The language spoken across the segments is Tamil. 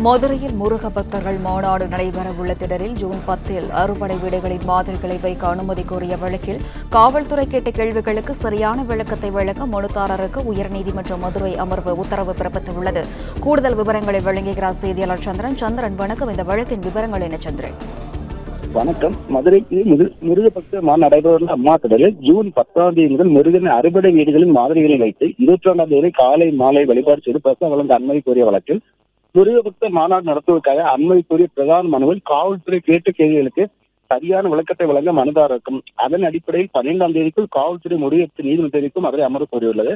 மதுரையில் முருக பக்தர்கள் மாநாடு நடைபெறவுள்ள திடலில் ஜூன் 10 அறுபடை வீடுகளின் மாதிரிகளை வைக்க அனுமதி கோரிய வழக்கில் காவல்துறை கேட்ட கேள்விகளுக்கு சரியான விளக்கத்தை வழங்க மனுதாரருக்கு உயர்நீதிமன்ற மதுரை அமர்வு உத்தரவு பிறப்பித்துள்ளது. கூடுதல் விவரங்களை வழங்குகிறார் செய்தியாளர் சந்திரன். வணக்கம். இந்த வழக்கின் விவரங்கள் என்ன சந்திரன்? வணக்கம். மதுரைக்கு முருக பக்தர் மாநாடு நடைபெறவுள்ள அம்மா திடலில் ஜூன் 10 முதல் முருகன் அறுபடை வீடுகளின் மாதிரிகளை வைத்து 22 காலை மாலை வழிபாடு செய்து பிரசாதம் வழங்க அனுமதி கோரிய வழக்கில் முருக பக்தர் மாநாடு நடத்துவதற்காக அனுமதி கோரிய பிரதான மனுவில் காவல்துறை கேட்ட கேள்விகளுக்கு சரியான விளக்கத்தை வழங்க மனுதாரருக்கும் அதன் அடிப்படையில் 12 காவல்துறை முடிவெடுத்து நீதிமன்றத்திற்கும் மதுரை அமர்வு கோரியுள்ளது.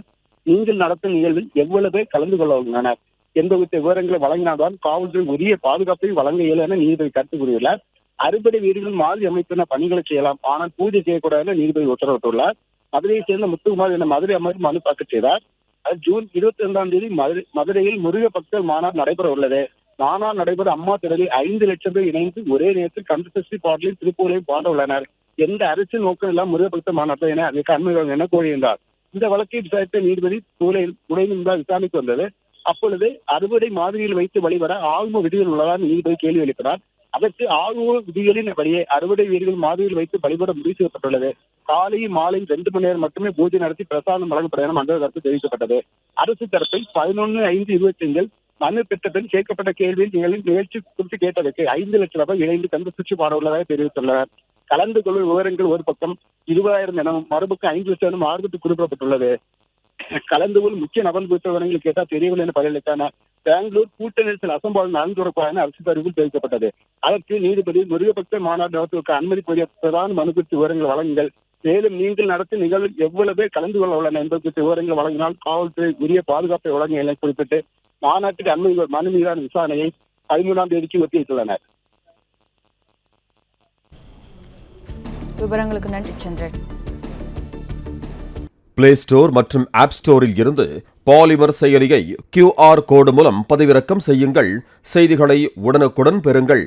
நீங்கள் நடத்தும் நிகழ்வில் எவ்வளவு பேர் கலந்து கொள்ள உள்ளனர் என்பது விவரங்களை வழங்கினால்தான் காவல்துறை உரிய பாதுகாப்பை வழங்க இயலும் என நீதிபதி கருத்து கூறியுள்ளார். அறுபடை வீடுகள் மாதிரி அமைப்பின பணிகளை செய்யலாம், ஆனால் பூஜை செய்யக்கூடாது என நீதிபதி உத்தரவிட்டுள்ளார். மதுரையை சேர்ந்த முத்துக்குமார் என மதுரை அமர்வு மனு தாக்கல் செய்தார். ஜூன் 22 மதுரையில் முருக பக்தர் மாநாடு நடைபெற உள்ளது. மாநாடு நடைபெற அம்மா திடலில் 5 லட்சம் பேர் இணைந்து ஒரே நேரத்தில் கந்தசஷ்டி பாடலையும் திருப்பூரையும் பாட உள்ளனர். எந்த அரசியல் நோக்கம் எல்லாம் முருக பக்தர் மாநாட்டில் என அதற்கு அனுமதி என கோரியிருந்தார். இந்த வழக்கை விசாரித்த நீதிபதி துணைநிலை விசாரணைக்கு வந்தது. அப்பொழுது அறுபடை மாதிரியில் வைத்து வழிபட ஆகம விதிகள் உள்ளதாக நீதிபதி கேள்வி எழுப்பினார். அதற்கு ஆகம விதிகளின் படியே அறுபடை வீடுகள் மாதிரியில் வைத்து வழிபட முடிவு செய்யப்பட்டுள்ளது. காலையும் மாலையும் 2 மணி நேரம் மட்டுமே பூஜை நடத்தி பிரசாதம் வழங்கப்படும் என மண்டல கருத்து தெரிவிக்கப்பட்டது. அரசு தரப்பில் 11/5/25 மனு பெற்ற பின் கேட்கப்பட்ட கேள்வியில் நிகழ்ச்சி குறித்து கேட்டதற்கு 5 லட்சம் ரூபாய் இணைந்து கந்த சுற்றி பாட உள்ளதாக தெரிவித்துள்ளனர். கலந்து கொள்ளும் விவரங்கள் ஒரு பக்கம் 20,000 எனவும் மறுபக்கம் 5 லட்சம் என மாறுபட்டு குறிப்பிடப்பட்டுள்ளது. கலந்து கொள்ளும் முக்கிய நபர் குறித்த விவரங்கள் கேட்டால் தெரியவில்லை என பதிலளித்தான பெங்களூர் கூட்ட நெரிசல் அசம்பாவிதம் நடந்துறப்பாக என அரசு அறிவில் தெரிவிக்கப்பட்டது. அதற்கு நீதிபதி முருக பக்தர் மாநாடு நடத்துவதற்கு அனுமதி கோரிய பிரதான மனு குறித்த விவரங்கள் வழங்குங்கள், மேலும் நீங்கள் நடத்தும் நிகழ்வில் எவ்வளவு பேர் கலந்து கொள்ள உள்ளன என்பது குறித்த விவரங்கள் வழங்கினால் காவல்துறை உரிய பாதுகாப்பை வழங்க என குறிப்பிட்டு மாநாட்டுக்கு அனுமதி மனு மீதான விசாரணையை 13 ஒத்திவைத்துள்ளனர். விவரங்களுக்கு நன்றி சந்திரன். பிளே ஸ்டோர் மற்றும் ஆப் ஸ்டோரில் இருந்து பாலிமர் செயலியை QR கோடு மூலம் பதிவிறக்கம் செய்யுங்கள். செய்திகளை உடனுக்குடன் பெறுங்கள்.